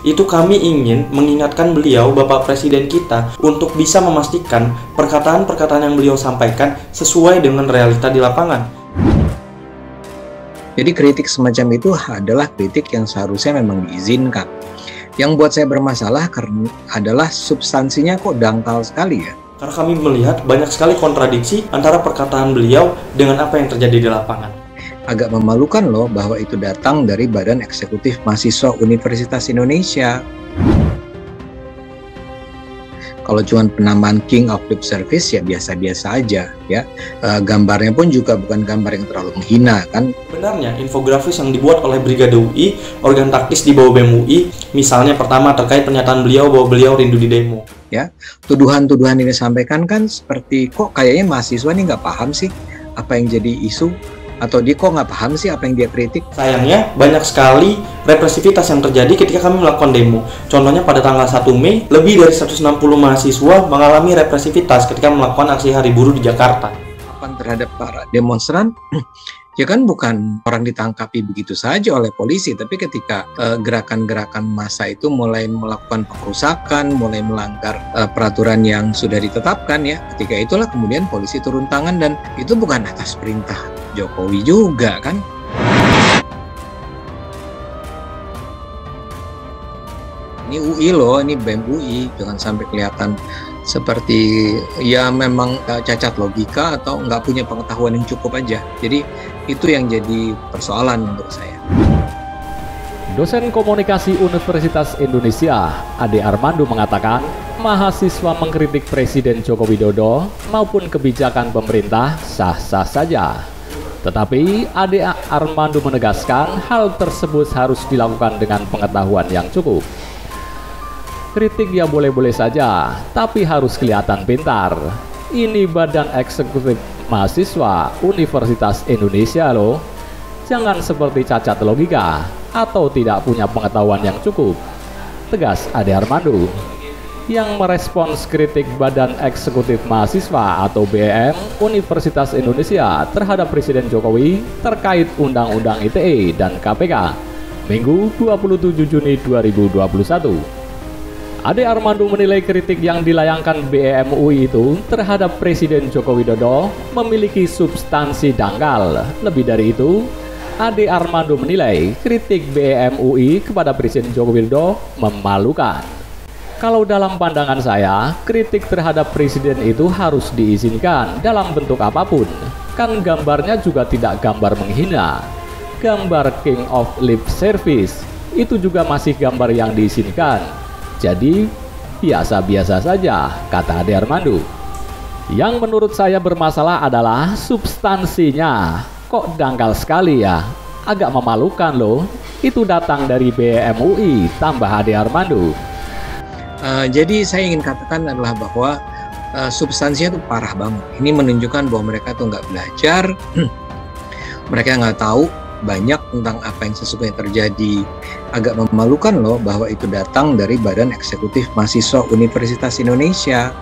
Itu kami ingin mengingatkan beliau, Bapak Presiden kita, untuk bisa memastikan perkataan-perkataan yang beliau sampaikan sesuai dengan realita di lapangan. Jadi kritik semacam itu adalah kritik yang seharusnya memang diizinkan. Yang buat saya bermasalah karena adalah substansinya kok dangkal sekali ya. Karena kami melihat banyak sekali kontradiksi antara perkataan beliau dengan apa yang terjadi di lapangan. Agak memalukan loh bahwa itu datang dari Badan Eksekutif Mahasiswa Universitas Indonesia. Kalau cuma penamaan King of Lip Service ya biasa-biasa aja ya. Gambarnya pun juga bukan gambar yang terlalu menghina kan. Sebenarnya infografis yang dibuat oleh Brigade UI, organ taktis di bawah BEM UI, misalnya pertama terkait pernyataan beliau bahwa beliau rindu di demo. Ya, tuduhan-tuduhan ini disampaikan kan seperti kok kayaknya mahasiswa ini nggak paham sih apa yang jadi isu. Atau dia kok nggak paham sih apa yang dia kritik? Sayangnya, banyak sekali represivitas yang terjadi ketika kami melakukan demo. Contohnya pada tanggal 1 Mei, lebih dari 160 mahasiswa mengalami represivitas ketika melakukan aksi Hari Buruh di Jakarta. Terhadap para demonstran, ya kan bukan orang ditangkapi begitu saja oleh polisi, tapi ketika gerakan-gerakan massa itu mulai melakukan pengerusakan, mulai melanggar peraturan yang sudah ditetapkan ya, ketika itulah kemudian polisi turun tangan dan itu bukan atas perintah Jokowi juga kan. Ini UI loh, ini BEM UI, jangan sampai kelihatan seperti ya memang cacat logika atau nggak punya pengetahuan yang cukup aja. Jadi itu yang jadi persoalan menurut saya. Dosen Komunikasi Universitas Indonesia, Ade Armando mengatakan, mahasiswa mengkritik Presiden Joko Widodo maupun kebijakan pemerintah sah-sah saja. Tetapi Ade Armando menegaskan hal tersebut harus dilakukan dengan pengetahuan yang cukup. Kritik ya boleh-boleh saja, tapi harus kelihatan pintar. Ini Badan Eksekutif Mahasiswa Universitas Indonesia loh. Jangan seperti cacat logika atau tidak punya pengetahuan yang cukup, tegas Ade Armando. Yang merespons kritik Badan Eksekutif Mahasiswa atau BEM Universitas Indonesia terhadap Presiden Jokowi terkait Undang-Undang ITE dan KPK Minggu 27 Juni 2021. Ade Armando menilai kritik yang dilayangkan BEM UI itu terhadap Presiden Joko Widodo memiliki substansi dangkal. Lebih dari itu, Ade Armando menilai kritik BEM UI kepada Presiden Joko Widodo memalukan. Kalau dalam pandangan saya, kritik terhadap presiden itu harus diizinkan dalam bentuk apapun. Kan gambarnya juga tidak gambar menghina. Gambar King of Lip Service itu juga masih gambar yang diizinkan. Jadi, biasa-biasa saja, kata Ade Armando. Yang menurut saya bermasalah adalah substansinya. Kok dangkal sekali ya? Agak memalukan loh. Itu datang dari BEM UI, tambah Ade Armando. Jadi saya ingin katakan adalah bahwa substansinya itu parah banget. Ini menunjukkan bahwa mereka tuh nggak belajar, mereka nggak tahu banyak tentang apa yang sesungguhnya terjadi. Agak memalukan loh bahwa itu datang dari Badan Eksekutif Mahasiswa Universitas Indonesia.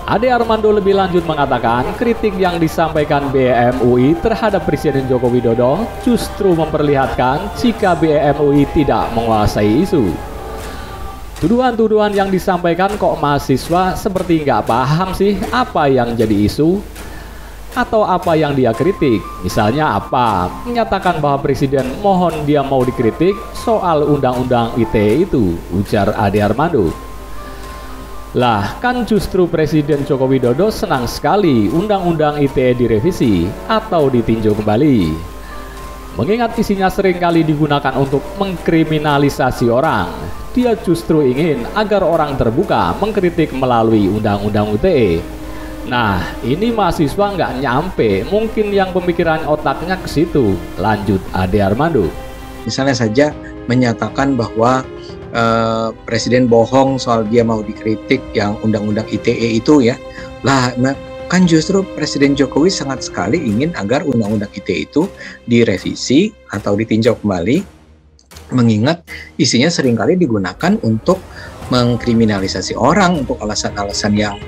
Ade Armando lebih lanjut mengatakan kritik yang disampaikan BEM UI terhadap Presiden Joko Widodo justru memperlihatkan jika BEM UI tidak menguasai isu. Tuduhan-tuduhan yang disampaikan kok mahasiswa seperti nggak paham sih apa yang jadi isu atau apa yang dia kritik. Misalnya apa? Menyatakan bahwa Presiden mohon dia mau dikritik soal Undang-Undang ITE itu, ujar Ade Armando. Lah, kan justru Presiden Joko Widodo senang sekali Undang-Undang ITE direvisi atau ditinjau kembali. Mengingat isinya seringkali digunakan untuk mengkriminalisasi orang, dia justru ingin agar orang terbuka mengkritik melalui Undang-Undang ITE. Nah, ini mahasiswa nggak nyampe, mungkin yang pemikiran otaknya ke situ, lanjut Ade Armando. Misalnya saja menyatakan bahwa Presiden bohong soal dia mau dikritik yang Undang-Undang ITE itu ya. Lah, kan justru Presiden Jokowi sangat sekali ingin agar Undang-Undang ITE itu direvisi atau ditinjau kembali, mengingat isinya seringkali digunakan untuk mengkriminalisasi orang untuk alasan-alasan yang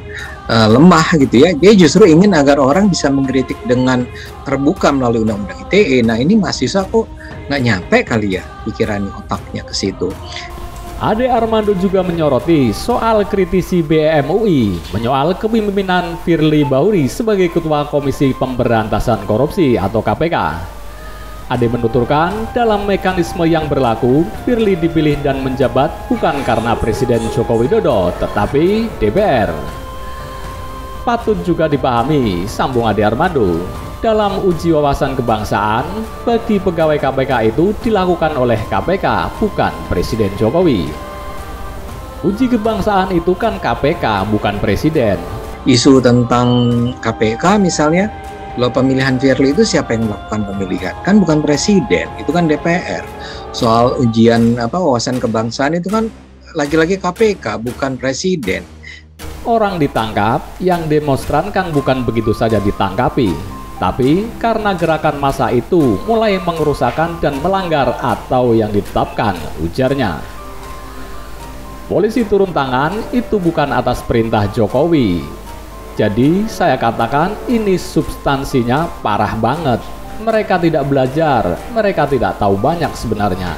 lemah gitu ya. Dia justru ingin agar orang bisa mengkritik dengan terbuka melalui Undang-Undang ITE. Nah, ini mahasiswa kok nggak nyampe kali ya pikiran otaknya ke situ. Ade Armando juga menyoroti soal kritisi BEM UI menyoal kepemimpinan Firly Bahuri sebagai Ketua Komisi Pemberantasan Korupsi atau KPK. Ade menuturkan dalam mekanisme yang berlaku, Firly dipilih dan menjabat bukan karena Presiden Joko Widodo, tetapi DPR. Patut juga dipahami, sambung Ade Armando, dalam uji wawasan kebangsaan, bagi pegawai KPK itu dilakukan oleh KPK, bukan Presiden Jokowi. Uji kebangsaan itu kan KPK, bukan Presiden. Isu tentang KPK misalnya, lo pemilihan Firly itu siapa yang melakukan pemilihan? Kan bukan Presiden, itu kan DPR. Soal ujian wawasan kebangsaan itu kan lagi-lagi KPK, bukan Presiden. Orang ditangkap, yang demonstran kan bukan begitu saja ditangkapi. Tapi karena gerakan massa itu mulai mengerusakkan dan melanggar atau yang ditetapkan, ujarnya. Polisi turun tangan itu bukan atas perintah Jokowi. Jadi saya katakan ini substansinya parah banget. Mereka tidak belajar, mereka tidak tahu banyak sebenarnya.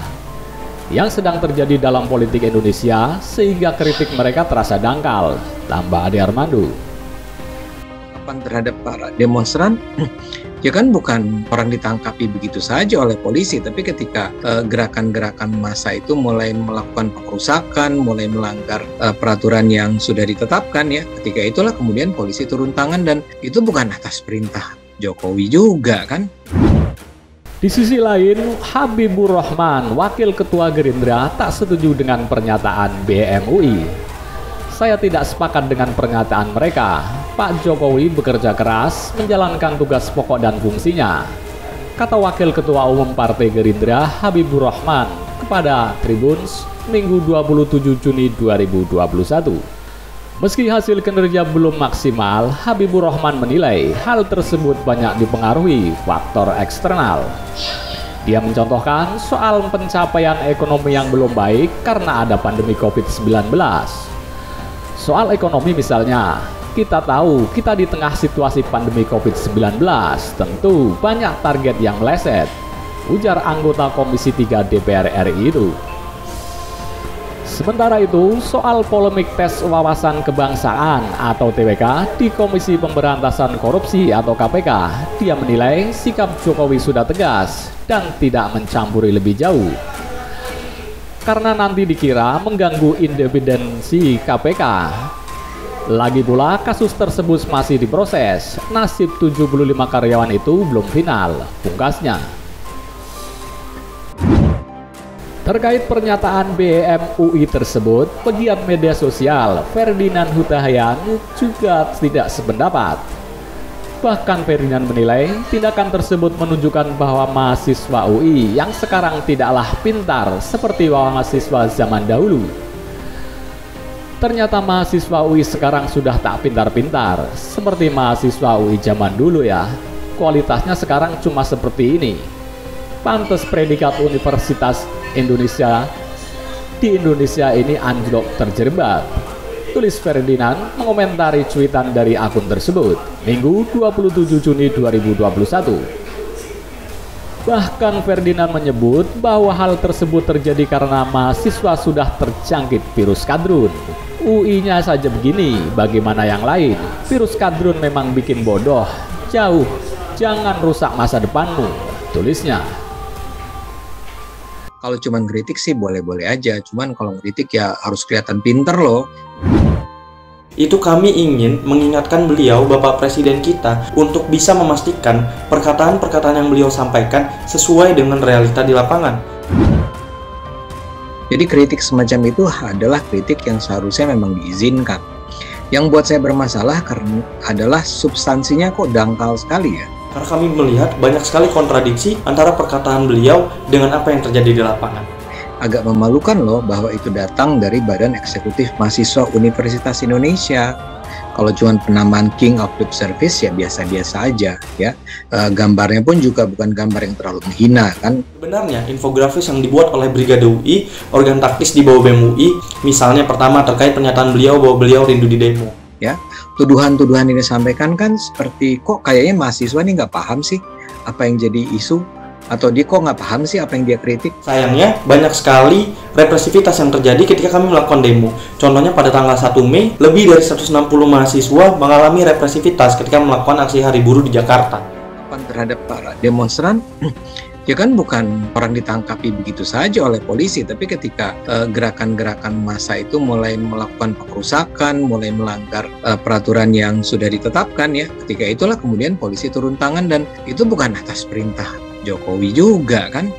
Yang sedang terjadi dalam politik Indonesia sehingga kritik mereka terasa dangkal, tambah Ade Armando. Terhadap para demonstran ya kan bukan orang ditangkapi begitu saja oleh polisi, tapi ketika gerakan-gerakan massa itu mulai melakukan pengerusakan, mulai melanggar peraturan yang sudah ditetapkan ya, ketika itulah kemudian polisi turun tangan, dan itu bukan atas perintah Jokowi juga kan. Di sisi lain, Habibur Rahman, Wakil Ketua Gerindra, tak setuju dengan pernyataan BEM UI. Saya tidak sepakat dengan pernyataan mereka. Pak Jokowi bekerja keras menjalankan tugas pokok dan fungsinya, kata Wakil Ketua Umum Partai Gerindra Habibur Rahman kepada Tribuns Minggu 27 Juni 2021. Meski hasil kinerja belum maksimal, Habibur Rahman menilai hal tersebut banyak dipengaruhi faktor eksternal. Dia mencontohkan soal pencapaian ekonomi yang belum baik karena ada pandemi COVID-19. Soal ekonomi misalnya, kita tahu kita di tengah situasi pandemi COVID-19, tentu banyak target yang meleset, ujar anggota Komisi 3 DPR RI itu. Sementara itu, soal polemik tes wawasan kebangsaan atau TWK di Komisi Pemberantasan Korupsi atau KPK, dia menilai sikap Jokowi sudah tegas dan tidak mencampuri lebih jauh. Karena nanti dikira mengganggu independensi KPK. Lagi pula kasus tersebut masih diproses, nasib 75 karyawan itu belum final, pungkasnya. Terkait pernyataan BEM UI tersebut, pegiat media sosial Ferdinand Hutahayan juga tidak sependapat. Bahkan Ferdinand menilai tindakan tersebut menunjukkan bahwa mahasiswa UI yang sekarang tidaklah pintar seperti mahasiswa zaman dahulu. Ternyata mahasiswa UI sekarang sudah tak pintar-pintar seperti mahasiswa UI zaman dulu ya. Kualitasnya sekarang cuma seperti ini. Pantes predikat Universitas Indonesia di Indonesia ini anjlok terjerembab, tulis Ferdinand mengomentari cuitan dari akun tersebut Minggu 27 Juni 2021. Bahkan Ferdinand menyebut bahwa hal tersebut terjadi karena mahasiswa sudah terjangkit virus kadrun. UI-nya saja begini, bagaimana yang lain? Virus kadrun memang bikin bodoh. Jauh, jangan rusak masa depanmu, tulisnya. Kalau cuman kritik sih boleh-boleh aja, cuman kalau kritik ya harus kelihatan pinter loh. Itu kami ingin mengingatkan beliau, Bapak Presiden kita, untuk bisa memastikan perkataan-perkataan yang beliau sampaikan sesuai dengan realita di lapangan. Jadi kritik semacam itu adalah kritik yang seharusnya memang diizinkan. Yang buat saya bermasalah karena adalah substansinya kok dangkal sekali ya. Karena kami melihat banyak sekali kontradiksi antara perkataan beliau dengan apa yang terjadi di lapangan. Agak memalukan loh bahwa itu datang dari Badan Eksekutif Mahasiswa Universitas Indonesia. Kalau cuma penamaan King of Lip Service ya biasa-biasa aja ya. Gambarnya pun juga bukan gambar yang terlalu menghina kan. Sebenarnya infografis yang dibuat oleh Brigade UI, organ taktis di bawah BEM UI, misalnya pertama terkait pernyataan beliau bahwa beliau rindu di demo. Ya, tuduhan-tuduhan ini disampaikan kan seperti kok kayaknya mahasiswa ini nggak paham sih apa yang jadi isu. Atau dia kok nggak paham sih apa yang dia kritik? Sayangnya, banyak sekali represivitas yang terjadi ketika kami melakukan demo. Contohnya pada tanggal 1 Mei, lebih dari 160 mahasiswa mengalami represivitas ketika melakukan aksi Hari Buruh di Jakarta. Terhadap para demonstran, ya kan bukan orang ditangkapi begitu saja oleh polisi, tapi ketika gerakan-gerakan massa itu mulai melakukan perusakan, mulai melanggar peraturan yang sudah ditetapkan ya, ketika itulah kemudian polisi turun tangan, dan itu bukan atas perintah Jokowi juga kan.